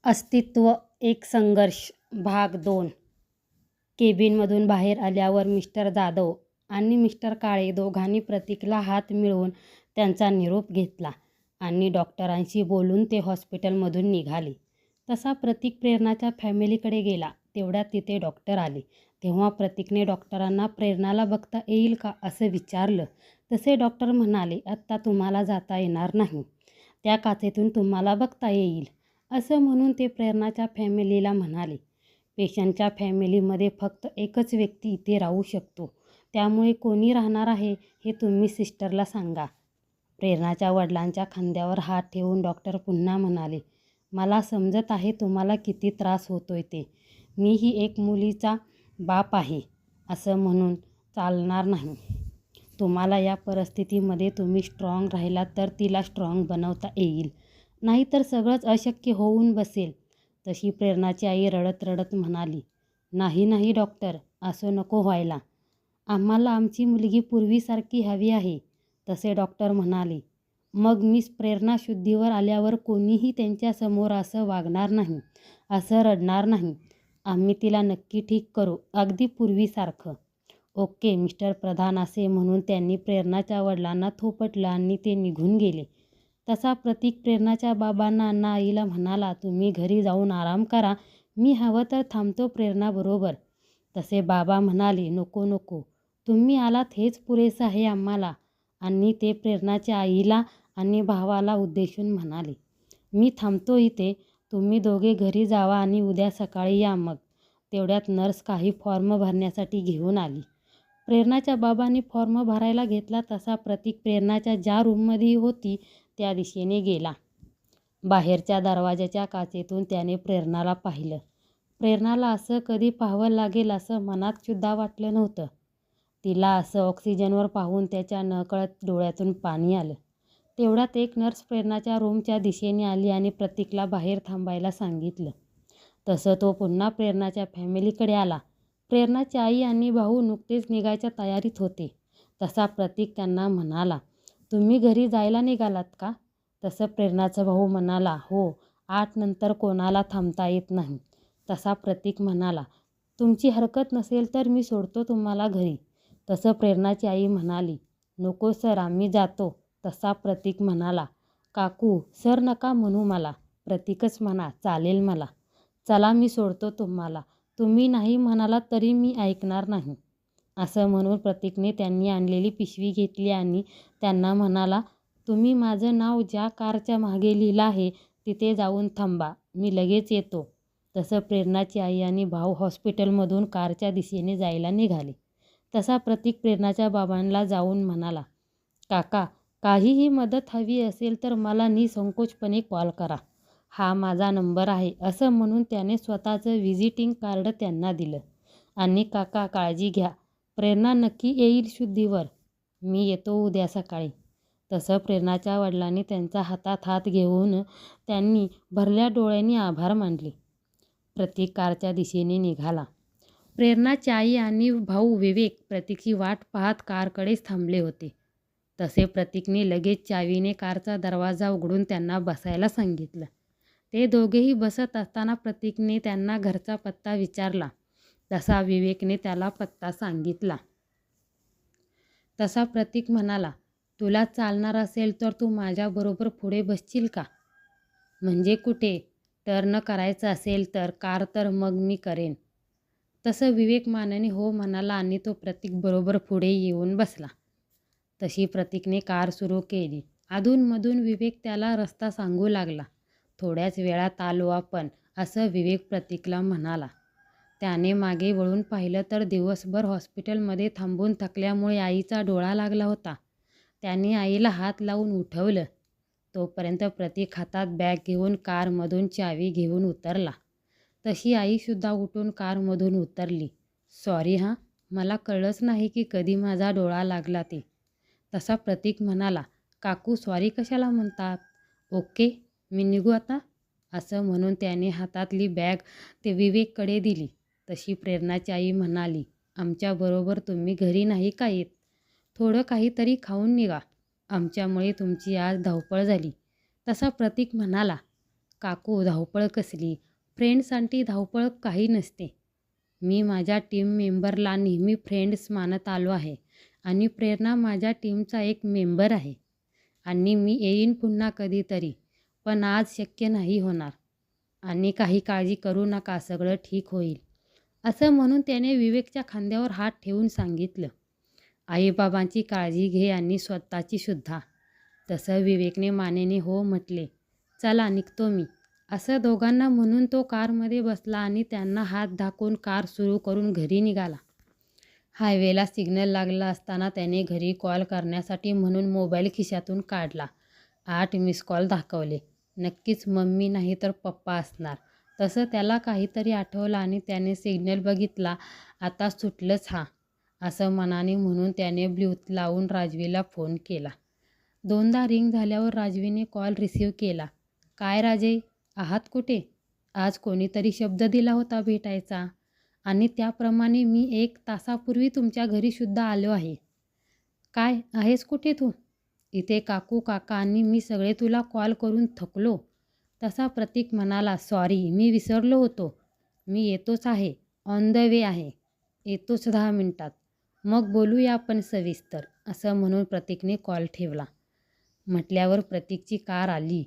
अस्तित्व एक संघर्ष भाग 2. केबिनमधून बाहेर आल्यावर मिस्टर जाधव आणि मिस्टर काळे दोघांनी प्रतीकला हात मिळवून त्यांचा निरोप घेतला आणि डॉक्टरांशी बोलून ते हॉस्पिटलमधून निघाले. तसा प्रतीक प्रेरणाच्या फॅमिलीकडे गेला. तेवढ्यात तिथे डॉक्टर आले. तेव्हा प्रतीकने डॉक्टरांना प्रेरणाला बघता येईल का असं विचारलं. तसे डॉक्टर म्हणाले, आत्ता तुम्हाला जाता येणार नाही, त्या काचेतून तुम्हाला बघता येईल असं म्हणून ते प्रेरणाच्या फॅमिलीला म्हणाले. पेशंटच्या फॅमिलीमध्ये फक्त एकच व्यक्ती इथे राहू शकतो, त्यामुळे कोणी राहणार आहे हे तुम्ही सिस्टरला सांगा. प्रेरणाच्या वडिलांच्या खांद्यावर हात ठेवून डॉक्टर पुन्हा म्हणाले, मला समजत आहे तुम्हाला किती त्रास होतोय ते. मीही एक मुलीचा बाप आहे असं म्हणून चालणार नाही. तुम्हाला या परिस्थितीमध्ये तुम्ही स्ट्रॉंग राहिलात तर तिला स्ट्रॉंग बनवता येईल, नाहीतर सगळंच अशक्य होऊन बसेल. तशी प्रेरणाची आई रडत रडत म्हणाली, नाही नाही डॉक्टर, असं नको व्हायला. आम्हाला आमची मुलगी पूर्वीसारखी हवी आहे. तसे डॉक्टर म्हणाले, मग मिस प्रेरणा शुद्धीवर आल्यावर कोणीही त्यांच्यासमोर असं वागणार नाही, असं रडणार नाही. आम्ही तिला नक्की ठीक करू, अगदी पूर्वीसारखं. ओके मिस्टर प्रधान, असे म्हणून त्यांनी प्रेरणाच्या वडिलांना थोपटलं आणि ते निघून गेले. तसा प्रतीक प्रेरणाच्या बाबांना आणि आईला म्हणाला, तुम्ही घरी जाऊन आराम करा, मी हवं तर थांबतो प्रेरणाबरोबर. तसे बाबा म्हणाले, नको नको, तुम्ही आलात हेच पुरेसं आहे आम्हाला. आणि ते प्रेरणाच्या आईला आणि भावाला उद्देशून म्हणाले, मी थांबतो इथे, तुम्ही दोघे घरी जावा आणि उद्या सकाळी या. मग तेवढ्यात नर्स काही फॉर्म भरण्यासाठी घेऊन आली. प्रेरणाच्या बाबांनी फॉर्म भरायला घेतला तसा प्रतीक प्रेरणाच्या ज्या रूममध्ये होती त्या दिशेने गेला. बाहेरच्या दरवाजाच्या काचेतून त्याने प्रेरणाला पाहिलं. प्रेरणाला असं कधी पाहावं लागेल असं मनात सुद्धा वाटलं नव्हतं. तिला असं ऑक्सिजनवर पाहून त्याच्या नकळत डोळ्यातून पाणी आलं. तेवढ्यात एक नर्स प्रेरणाच्या रूमच्या दिशेने आली आणि प्रतीकला बाहेर थांबायला सांगितलं. तसं तो पुन्हा प्रेरणाच्या फॅमिलीकडे आला. प्रेरणाची आई आणि भाऊ नुकतेच निघायच्या तयारीत होते. तसा प्रतीक त्यांना म्हणाला, तुम्ही घरी जायला निघालात का? तसं प्रेरणाचा भाऊ म्हणाला, हो, 8 नंतर कोणाला थांबता येत नाही. तसा प्रतीक म्हणाला, तुमची हरकत नसेल तर मी सोडतो तुम्हाला घरी. तसं प्रेरणाची आई म्हणाली, नको सर, आम्ही जातो. तसा प्रतीक म्हणाला, काकू सर नका म्हणू मला, प्रतीकच म्हणा, चालेल मला. चला मी सोडतो तुम्हाला, तुम्ही नाही म्हणालात तरी मी ऐकणार नाही. असं म्हणून प्रतीकने त्यांनी आणलेली पिशवी घेतली आणि त्यांना म्हणाला, तुम्ही माझं नाव ज्या कारच्या मागे लिहिलं आहे तिथे जाऊन थांबा, मी लगेच येतो. तसं प्रेरणाची आई आणि भाऊ हॉस्पिटलमधून कारच्या दिशेने जायला निघाले. तसा प्रतीक प्रेरणाच्या बाबांना जाऊन म्हणाला, काका, काहीही मदत हवी असेल तर मला निसंकोचपणे कॉल करा, हा माझा नंबर आहे. असं म्हणून त्याने स्वतःचं व्हिजिटिंग कार्ड त्यांना दिलं. आणि काका काळजी घ्या, प्रेरणा नक्की येईल शुद्धीवर, मी येतो उद्या सकाळी. तसं प्रेरणाच्या वडिलांनी त्यांचा हातात हात घेऊन त्यांनी भरल्या डोळ्यांनी आभार मानले. प्रतीक कारच्या दिशेने निघाला. प्रेरणाची आई आणि भाऊ विवेक प्रतीकची वाट पाहत कारकडेच थांबले होते. तसे प्रतीकने लगेच चावीने कारचा दरवाजा उघडून त्यांना बसायला सांगितलं. ते दोघेही बसत असताना प्रतीकने त्यांना घरचा पत्ता विचारला. तसा विवेकने त्याला पत्ता सांगितला. तसा प्रतीक म्हणाला, तुला चालणार असेल तर तू माझ्याबरोबर पुढे बसशील का? म्हणजे कुठे? टर्न करायचं असेल तर? कार तर मग मी करेन. तसं विवेक मानाने हो म्हणाला आणि तो प्रतीक बरोबर पुढे येऊन बसला. तशी प्रतीकने कार सुरू केली. अधूनमधून विवेक त्याला रस्ता सांगू लागला. थोड्याच वेळात आलो आपण, असं विवेक प्रतीकला म्हणाला. त्याने मागे वळून पाहिलं तर दिवसभर हॉस्पिटलमध्ये थांबून थकल्यामुळे आईचा डोळा लागला होता. त्याने आईला हात लावून उठवलं. तोपर्यंत प्रतीक हातात बॅग घेऊन कारमधून चावी घेऊन उतरला. तशी आईसुद्धा उठून कारमधून उतरली. सॉरी हां, मला कळलंच नाही की कधी माझा डोळा लागला ते. तसा प्रतीक म्हणाला, काकू सॉरी कशाला म्हणतात? ओके, मी निघू आता. असं म्हणून त्याने हातातली बॅग ते विवेककडे दिली. तशी प्रेरणाची आई म्हणाली, आमच्याबरोबर तुम्ही घरी नाही का येत? थोडं काहीतरी खाऊन निघा, आमच्यामुळे तुमची आज धावपळ झाली. तसा प्रतीक म्हणाला, काकू धावपळ कसली? फ्रेंड्ससाठी धावपळ काही नसते. मी माझ्या टीम मेंबरला नेहमी फ्रेंड्स मानत आलो आहे आणि प्रेरणा माझ्या टीमचा एक मेंबर आहे आणि मी येईन पुन्हा कधीतरी, पण आज शक्य नाही होणार आणि काही काळजी करू नका, सगळं ठीक होईल, असं म्हणून त्याने विवेकच्या खांद्यावर हात ठेवून सांगितलं. आईबाबांची काळजी घे आणि स्वतःची सुद्धा. तसं विवेकने मानेने हो म्हटले. चला निघतो मी, असं दोघांना म्हणून तो कारमध्ये बसला आणि त्यांना हात दाखवून कार सुरू करून घरी निघाला. हायवेला सिग्नल लागला असताना त्याने घरी कॉल करण्यासाठी म्हणून मोबाईल खिशातून काढला. 8 मिस कॉल दाखवले. नक्कीच मम्मी नाही तर पप्पा असणार. तसं त्याला काहीतरी आठवलं आणि त्याने सिग्नल बघितला. आता सुटलंच हा, असं मनाने म्हणून त्याने ब्लूटूथ लावून राजवीला फोन केला. 2दा रिंग झाल्यावर राजवीने कॉल रिसीव्ह केला. काय राजे, आहात कुठे? आज कोणीतरी शब्द दिला होता भेटायचा आणि त्याप्रमाणे मी 1 तासापूर्वी तुमच्या घरीसुद्धा आलो आहे. काय आहेस कुठे तू? इथे काकू काका आणि मी सगळे तुला कॉल करून थकलो. तसा प्रतीक म्हणाला, सॉरी मी विसरलो होतो. मी येतोच आहे, ऑन द वे आहे, येतोच 10 मिनिटात. मग बोलूया आपण सविस्तर, असं म्हणून प्रतीकने कॉल ठेवला. म्हटल्यावर प्रतीकची कार आली.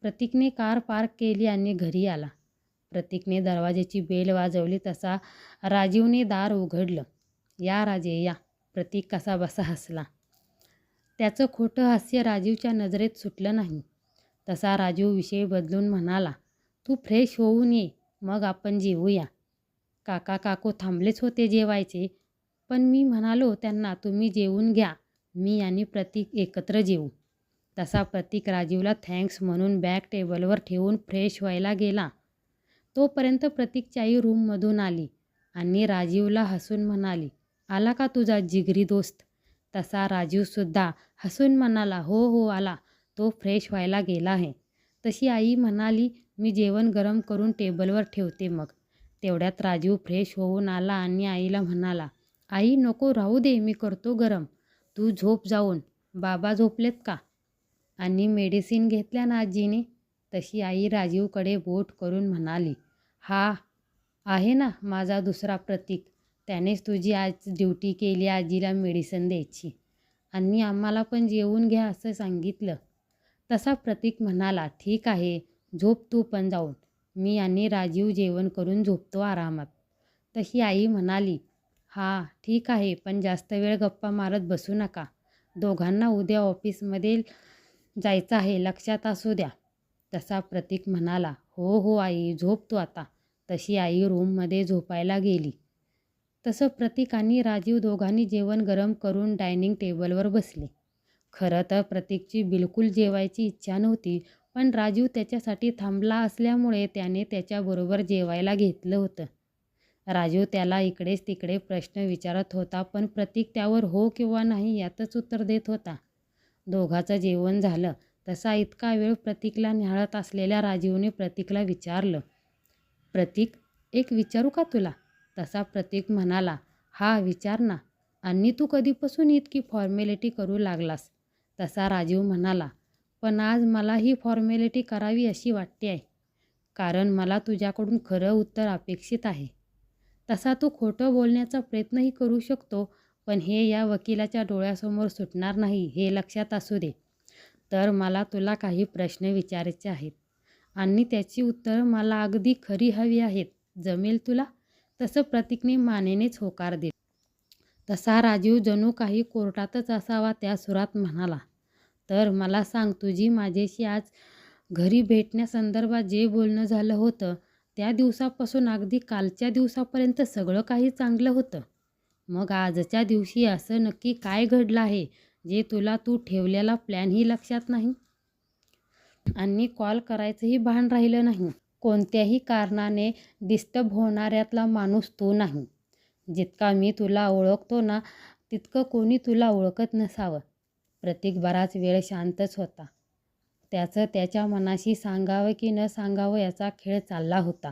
प्रतीकने कार पार्क केली आणि घरी आला. प्रतीकने दरवाजाची बेल वाजवली तसा राजीवने दार उघडलं. या राजे या. प्रतीक कसा बसा हसला. त्याचं खोटं हास्य राजीवच्या नजरेत सुटलं नाही. तसा राजीव विषय बदलून म्हणाला, तू फ्रेश होऊन ये, मग आपण जेवूया. काका काकू थांबलेच होते जेवायचे, पण मी म्हणालो त्यांना तुम्ही जेवून घ्या, मी आणि प्रतीक एकत्र जेवू. तसा प्रतीक राजीवला थँक्स म्हणून बॅग टेबलवर ठेवून फ्रेश व्हायला गेला. तोपर्यंत प्रतीकची आई रूममधून आली आणि राजीवला हसून म्हणाली, आला का तुझा जिगरी दोस्त? तसा राजीवसुद्धा हसून म्हणाला, हो हो आला, तो फ्रेश व्हायला गेला आहे. तशी आई म्हणाली, मी जेवण गरम करून टेबलवर ठेवते मग. तेवढ्यात राजीव फ्रेश होऊन आला आणि आईला म्हणाला, आई नको राहू दे, मी करतो गरम, तू झोप जाऊन. बाबा झोपलेत का? आणि मेडिसिन घेतल्या ना आजीने? तशी आई राजीवकडे बोट करून म्हणाली, हा आहे ना माझा दुसरा प्रतीक, त्यानेच तुझी आज ड्युटी केली आजीला मेडिसिन द्यायची आणि आम्हाला पण जेवून घ्या असं सांगितलं. तसा प्रतीक म्हणाला, ठीक आहे, झोप तू पण जाऊन, मी आणि राजीव जेवण करून झोपतो आरामात. तशी आई म्हणाली, हां ठीक आहे, पण जास्त वेळ गप्पा मारत बसू नका, दोघांना उद्या ऑफिसमध्ये जायचं आहे, लक्षात असू द्या. तसा प्रतीक म्हणाला, हो हो आई, झोप तू आता. तशी आई रूममध्ये झोपायला गेली. तसं प्रतीक आणि राजीव दोघांनी जेवण गरम करून डायनिंग टेबलवर बसले. खरं तर प्रतीकची बिलकुल जेवायची इच्छा नव्हती, पण राजीव त्याच्यासाठी थांबला असल्यामुळे त्याने त्याच्याबरोबर जेवायला घेतलं होतं. राजीव त्याला इकडेच तिकडे प्रश्न विचारत होता, पण प्रतीक त्यावर हो किंवा नाही यातच उत्तर देत होता. दोघांचं जेवण झालं. तसा इतका वेळ प्रतीकला निहाळत असलेल्या राजीवने प्रतीकला विचारलं, प्रतीक एक विचारू का तुला? तसा प्रतीक म्हणाला, हा विचार ना, आणि तू कधीपासून इतकी फॉर्मॅलिटी करू लागलास? तसा राजीव म्हणाला, पण आज मला ही फॉर्मॅलिटी करावी अशी वाटते आहे, कारण मला तुझ्याकडून खरं उत्तर अपेक्षित आहे. तसा तू खोटं बोलण्याचा प्रयत्नही करू शकतो, पण हे या वकिलाच्या डोळ्यासमोर सुटणार नाही, हे लक्षात असू दे. तर मला तुला काही प्रश्न विचारायचे आहेत आणि त्याची उत्तरं मला अगदी खरी हवी आहेत. जमेल तुला? तसं प्रतीकने मानेनेच होकार दिला. तसा राजीव जणू काही कोर्टातच असावा त्या सुरात म्हणाला, तर मला सांग, तुझी माझ्याशी आज घरी भेटण्यासंदर्भात जे बोलणं झालं होतं त्या दिवसापासून अगदी कालच्या दिवसापर्यंत सगळं काही चांगलं होतं. मग आजच्या दिवशी असं नक्की काय घडलं आहे जे तुला तू ठेवलेला प्लॅनही लक्षात नाही आणि कॉल करायचंही भान राहिलं नाही? कोणत्याही कारणाने डिस्टर्ब होणाऱ्यातला माणूस तू नाही. जितका मी तुला ओळखतो ना, तितकं कोणी तुला ओळखत नसावं. प्रतीक बराच वेळ शांतच होता. त्याचं त्याच्या मनाशी सांगावं की न सांगावं याचा खेळ चालला होता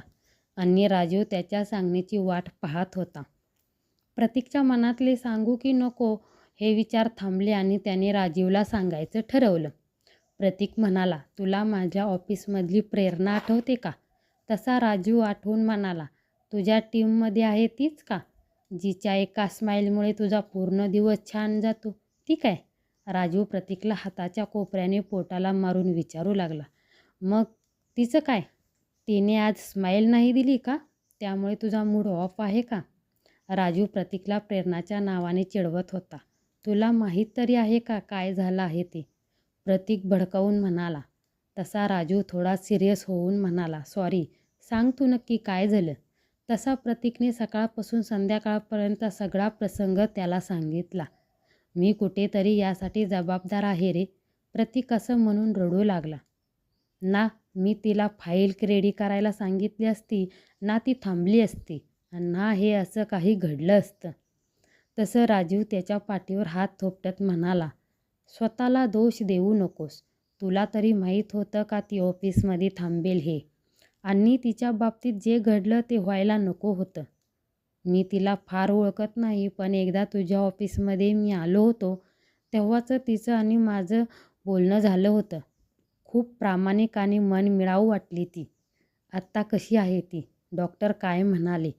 आणि राजीव त्याच्या सांगण्याची वाट पाहत होता. प्रतीकच्या मनातले सांगू की नको हे विचार थांबले आणि त्याने राजीवला सांगायचं ठरवलं. प्रतीक म्हणाला, तुला माझ्या ऑफिसमधली प्रेरणा आठवते का? तसा राजू आठवून म्हणाला, तुझ्या टीममध्ये आहे तीच का? जिच्या एका स्माईलमुळे तुझा पूर्ण दिवस छान जातो, ती काय? राजू प्रतीकला हाताच्या कोपऱ्याने पोटाला मारून विचारू लागला. मग तिचं काय? तिने आज स्माईल नाही दिली का? त्यामुळे तुझा मूड ऑफ आहे का? राजू प्रतीकला प्रेरणाच्या नावाने चिडवत होता. तुला माहीत तरी आहे का काय झालं आहे ते? प्रतीक भडकावून म्हणाला. तसा राजू थोडा सिरियस होऊन म्हणाला, सॉरी, सांग तू नक्की काय झालं? तसा प्रतीकने सकाळपासून संध्याकाळपर्यंत सगळा प्रसंग त्याला सांगितला. मी कुठेतरी यासाठी जबाबदार आहे रे, प्रतीक असं म्हणून रडू लागला. ना मी तिला फाईल रेडी करायला सांगितली असती, ना ती थांबली असती, आणि ना हे असं काही घडलं असतं. तसं राजीव त्याच्या पाठीवर हात थोपटत म्हणाला, स्वतःला दोष देऊ नकोस. तुला तरी माहीत होतं का ती ऑफिसमध्ये थांबेल हे? आणि तिच्या बाबतीत जे घडलं ते व्हायला नको होतं. मी तिला फार ओळखत नाही, पण एकदा तुझ्या ऑफिसमध्ये मी आलो होतो तेव्हाच तिचं आणि माझं बोलणं झालं होतं. खूप प्रामाणिक आणि मनमिळाऊ वाटली ती. आत्ता कशी आहे ती? डॉक्टर काय म्हणाले?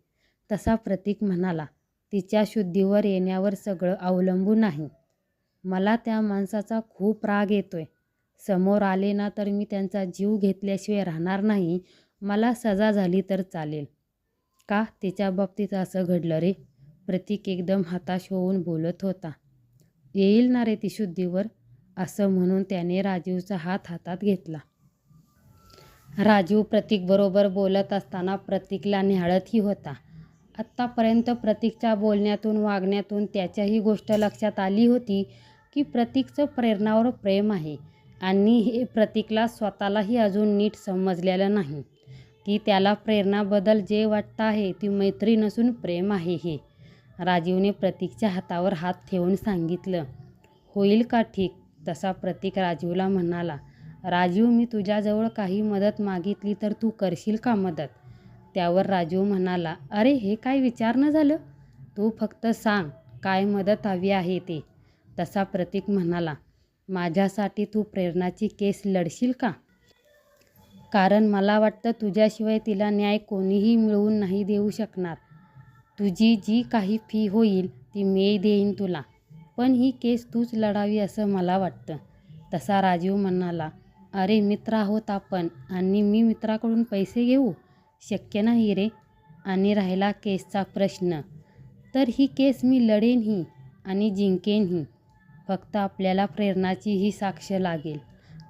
तसा प्रतीक म्हणाला, तिच्या शुद्धीवर येण्यावर सगळं अवलंबून आहे. मला त्या माणसाचा खूप राग येतोय. समोर आले ना तर मी त्यांचा जीव घेतल्याशिवाय राहणार नाही. मला सजा झाली तर चालेल. का तिच्या बाबतीत असं घडलं रे? प्रतीक एकदम हताश होऊन बोलत होता. येईल ना रे ती शुद्धीवर, असं म्हणून त्याने राजीवचा हात हातात घेतला. राजीव प्रतीकबरोबर बोलत असताना प्रतीकला निहाळतही होता. आत्तापर्यंत प्रतीकच्या बोलण्यातून वागण्यातून त्याच्याही गोष्ट लक्षात आली होती की प्रतीकचं प्रेरणावर प्रेम आहे, आणि हे प्रतीकला स्वतःलाही अजून नीट समजलेलं नाही की त्याला प्रेरणाबद्दल जे वाटतं आहे ती मैत्री नसून प्रेम आहे हे. राजीवने प्रतीकच्या हातावर हात ठेवून सांगितलं, होईल का ठीक? तसा प्रतीक राजीवला म्हणाला, राजीव, मी तुझ्याजवळ काही मदत मागितली तर तू करशील का मदत? त्यावर राजीव म्हणाला, अरे हे काय विचारणं झालं? तू फक्त सांग काय मदत हवी आहे ते. तसा प्रतीक म्हणाला, माझ्यासाठी तू प्रेरणाची केस लढशील का? कारण मला वाटतं तुझ्याशिवाय तिला न्याय कोणीही मिळवून नाही देऊ शकणार. तुझी जी काही फी होईल ती मी देईन तुला, पण ही केस तूच लढावी असं मला वाटतं. तसा राजीव म्हणाला, अरे मित्र आहोत आपण, आणि मी मित्राकडून पैसे घेऊ? शक्य नाही रे. आणि राहिला केसचा प्रश्न, तर ही केस मी लढेनही आणि जिंकेनही. फक्त आपल्याला प्रेरणाचीही साक्ष लागेल,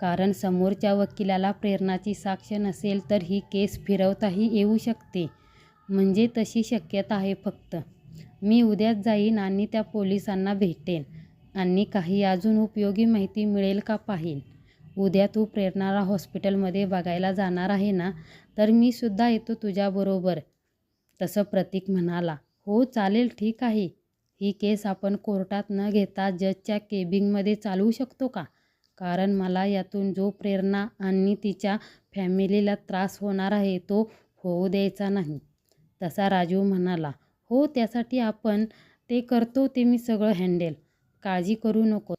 कारण समोरच्या वकिलाला प्रेरणाची साक्ष नसेल तर ही केस फिरवताही येऊ शकते. म्हणजे तशी शक्यता आहे फक्त. मी उद्याच जाईन आणि त्या पोलिसांना भेटेन आणि काही अजून उपयोगी माहिती मिळेल का पाहीन. उद्या तू प्रेरणाला हॉस्पिटलमध्ये बघायला जाणार आहे ना, तर मी सुद्धा येतो तुझ्याबरोबर. तसं प्रतीक म्हणाला, हो चालेल, ठीक आहे. ही केस आपण कोर्टात न घेता जजच्या केबिनमध्ये चालवू शकतो का? कारण मला यातून जो प्रेरणा आणि तिच्या फॅमिलीला त्रास होणार आहे तो होऊ द्यायचा नाही. तसा राजीव म्हणाला, हो त्यासाठी आपण ते करतो, ते मी सगळं हँडेल, काळजी करू नको.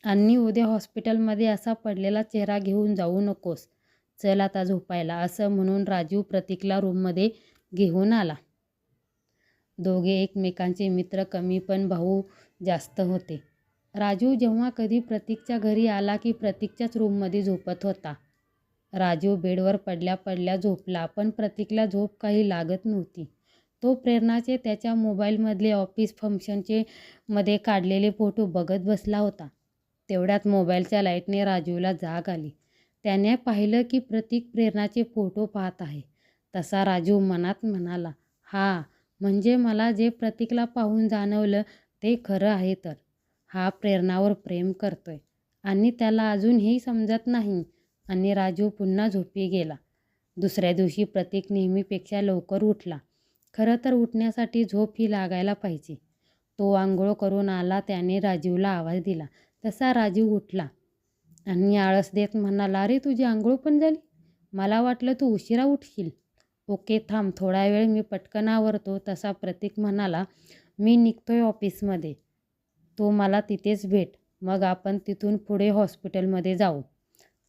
आणि उद्या हॉस्पिटलमध्ये असा पडलेला चेहरा घेऊन जाऊ नकोस. चल आता झोपायला, असं म्हणून राजीव प्रतीकला रूममध्ये घेऊन आला. दोघे एकमेकांचे मित्र कमी पण भाऊ जास्त होते. राजीव जेव्हा कधी प्रतीकच्या घरी आला की प्रतीकच्याच रूममध्ये झोपत होता. राजीव बेडवर पडल्या पडल्या झोपला, पण प्रतीकला झोप काही लागत नव्हती. तो प्रेरणाचे त्याच्या मोबाईलमधले ऑफिस फंक्शनचे मध्ये काढलेले फोटो बघत बसला होता. तेवढ्यात मोबाईलच्या लाईटने राजीवला जाग आली. त्याने पाहिलं की प्रतीक प्रेरणाचे फोटो पाहत आहे. तसा राजीव मनात म्हणाला, हा म्हणजे मला जे प्रतीकला पाहून जाणवलं ते खरं आहे. तर हा प्रेरणावर प्रेम करतोय आणि त्याला अजून हे समजत नाही. आणि राजीव पुन्हा झोपी गेला. दुसऱ्या दिवशी प्रतीक नेहमीपेक्षा लवकर उठला. खरं तर उठण्यासाठी झोप ही लागायला पाहिजे. तो आंघोळ करून आला. त्याने राजीवला आवाज दिला. तसा राजीव उठला आणि आळस देत म्हणाला, अरे तुझी आंघोळ पण झाली? मला वाटलं तू उशिरा उठशील. ओके थांब, थोडा वेळ मी पटकन आवरतो. तसा प्रतीक म्हणाला, मी निघतोय ऑफिसमध्ये, तो मला तिथेच भेट. मग आपण तिथून पुढे हॉस्पिटलमध्ये जाऊ.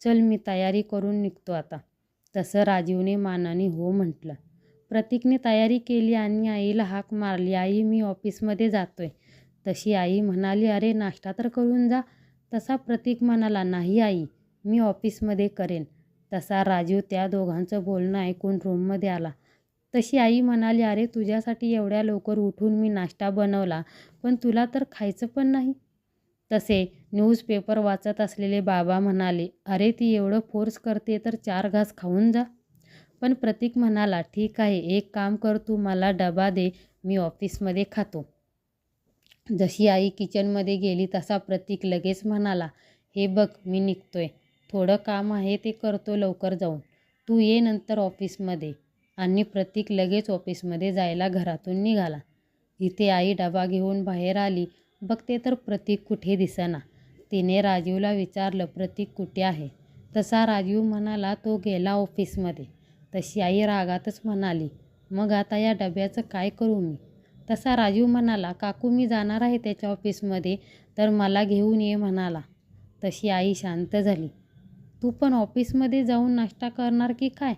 चल, मी तयारी करून निघतो आता. तसं राजीवने मानाने हो म्हटलं. प्रतीकने तयारी केली आणि आईला हाक मारली, आई मी ऑफिसमध्ये जातोय. तशी आई म्हणाली, अरे नाश्ता तर करून जा. तसा प्रतीक म्हणाला, नाही आई, मी ऑफिसमध्ये करेन. तसा राजीव त्या दोघांचं बोलणं ऐकून रूममध्ये आला. तशी आई म्हणाली, अरे तुझ्यासाठी एवढ्या लवकर उठून मी नाश्ता बनवला, पण तुला तर खायचं पण नाही. तसे न्यूजपेपर वाचत असलेले बाबा म्हणाले, अरे ती एवढं फोर्स करते तर 4 घास खाऊन जा. पण प्रतीक म्हणाला, ठीक आहे, एक काम कर, तू मला डबा दे, मी ऑफिसमध्ये खातो. जशी आई किचनमध्ये गेली तसा प्रतीक लगेच म्हणाला, हे बघ मी निघतोय, थोडं काम आहे ते करतो लवकर जाऊन, तू ये नंतर ऑफिसमध्ये. आणि प्रतीक लगेच ऑफिसमध्ये जायला घरातून निघाला. इथे आई डबा घेऊन बाहेर आली. बघते तर प्रतीक कुठे दिसेना. तिने राजीवला विचारलं, प्रतीक कुठे आहे? तसा राजीव म्हणाला, तो गेला ऑफिसमध्ये. तशी आई रागातच म्हणाली, मग आता या डब्याचं काय करू मी? तसा राजीव म्हणाला, काकू मी जाणार आहे त्याच्या ऑफिसमध्ये, तर मला घेऊन ये म्हणाला. तशी आई शांत झाली. तू पण ऑफिसमध्ये जाऊन नाश्ता करणार की काय?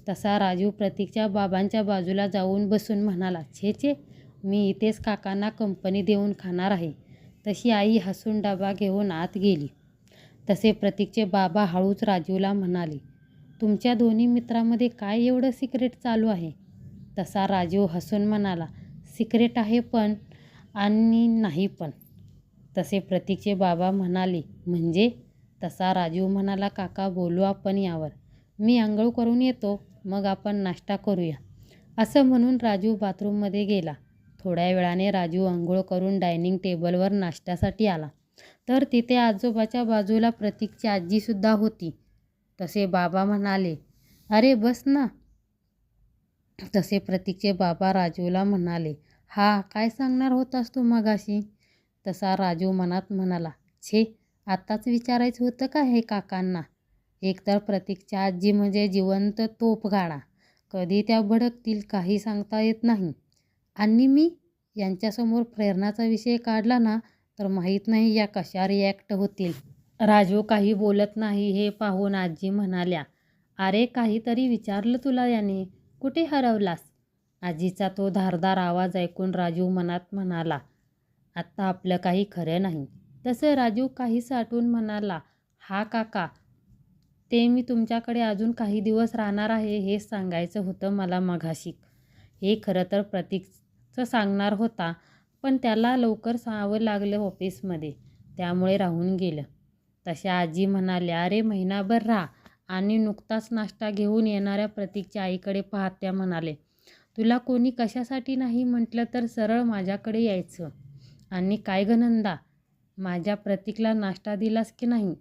तसा राजीव प्रतीकच्या बाबांच्या बाजूला जाऊन बसून म्हणाला, छे छे, मी इथेच काकांना कंपनी देऊन खाणार आहे. तशी आई हसून डबा घेऊन आत गेली. तसे प्रतीकचे बाबा हळूच राजीवला म्हणाले, तुमच्या दोन्ही मित्रामध्ये काय एवढं सिक्रेट चालू आहे? तसा राजीव हसून म्हणाला, सिक्रेट आहे पण आणि नाही पण. तसे प्रतीकचे बाबा म्हणाले, म्हणजे? तसा राजीव म्हणाला, काका बोलू आपण यावर. मी आंघोळ करून येतो, मग आपण नाश्ता करूया. असं म्हणून राजीव बाथरूममध्ये गेला. थोड्या वेळाने राजीव आंघोळ करून डायनिंग टेबलवर नाश्त्यासाठी आला. तर तिथे आजोबाच्या बाजूला प्रतीकची आजीसुद्धा होती. तसे बाबा म्हणाले, अरे बस ना. तसे प्रतीकचे बाबा राजीवला म्हणाले, हा काय सांगणार होतास तू मगाशी? तसा राजीव मनात म्हणाला, छे, आत्ताच विचारायचं होतं का हे काकांना? एकतर प्रतीकच्या आजी म्हणजे जिवंत तोफगाडा, कधी त्या भडकतील काही सांगता येत नाही. आणि मी यांच्यासमोर प्रेरणाचा विषय काढला ना, तर माहीत नाही या कशा रिॲक्ट होतील. राजीव काही बोलत नाही हे पाहून आजी म्हणाल्या, अरे काहीतरी विचारलं तुला याने, कुठे हरवलास? आजीचा तो धारदार आवाज ऐकून राजीव मनात म्हणाला, आत्ता आपलं काही खरं नाही. तसं राजीव काही साठवून म्हणाला, हा काका, ते मी तुमच्याकडे अजून काही दिवस राहणार आहे हेच सांगायचं होतं मला मघाशी. हे खरं तर प्रतीकचं सांगणार होता, पण त्याला लवकर जावं लागलं ऑफिसमध्ये, त्यामुळे राहून गेलं. तशा आजी म्हणाल्या, अरे महिनाभर राहा. आणि नुकताच नाश्ता घेऊन येणाऱ्या प्रतीकच्या आईकडे पाहत त्या म्हणाले, तुला कोणी कशासाठी नाही म्हटलं तर सरळ माझ्याकडे यायचं. आणि काय ग नंदा, माझ्या प्रतीकला नाश्ता दिलास की नाही?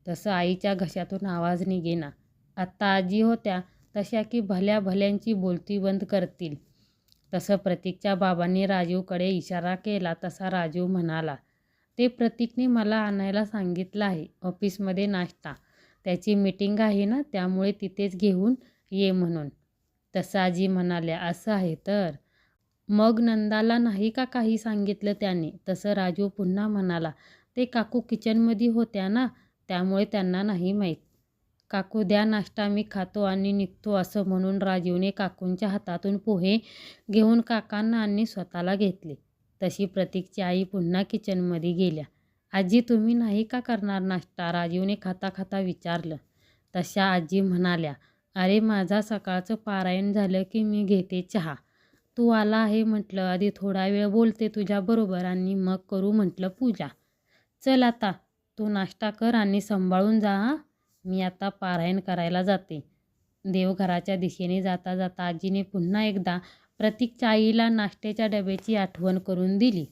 तसं आईच्या घशातून आवाज निघेना. आत्ता आजी होत्या तशा की भल्या भल्यांची बोलती बंद करतील. तसं प्रतीकच्या बाबांनी राजीवकडे इशारा केला. तसा राजीव म्हणाला, ते प्रतीकने मला आणायला सांगितलं आहे ऑफिसमध्ये नाश्ता. त्याची मीटिंग आहे ना, त्यामुळे तिथेच घेऊन ये म्हणून. तसं आजी म्हणाल्या, असं आहे तर मग नंदाला नाही का काही सांगितलं त्याने? तसं राजीव पुन्हा म्हणाला, ते काकू किचनमध्ये होत्या ना, त्यामुळे त्यांना नाही माहीत. काकू द्या नाश्ता, मी खातो आणि निघतो. असं म्हणून राजीवने काकूंच्या हातातून पोहे घेऊन काकांना आणि स्वतःला घेतले. तशी प्रतीकची आई पुन्हा किचनमध्ये गेल्या. आजी तुम्ही नाही का करणार नाश्ता? राजीवने खाता खाता विचारलं. तशा आजी म्हणाल्या, अरे माझा सकाळचं पारायण झालं की मी घेते चहा. तू आला आहे म्हटलं, आधी थोडा वेळ बोलते तुझ्याबरोबर आणि मग करू म्हटलं पूजा. चल आता तू नाश्ता कर आणि सांभाळून जा हां. मी आता पारायण करायला जाते. देवघराच्या दिशेने जाता जाता आजीने पुन्हा एकदा प्रतीकच्या आईला नाश्त्याच्या डब्याची आठवण करून दिली.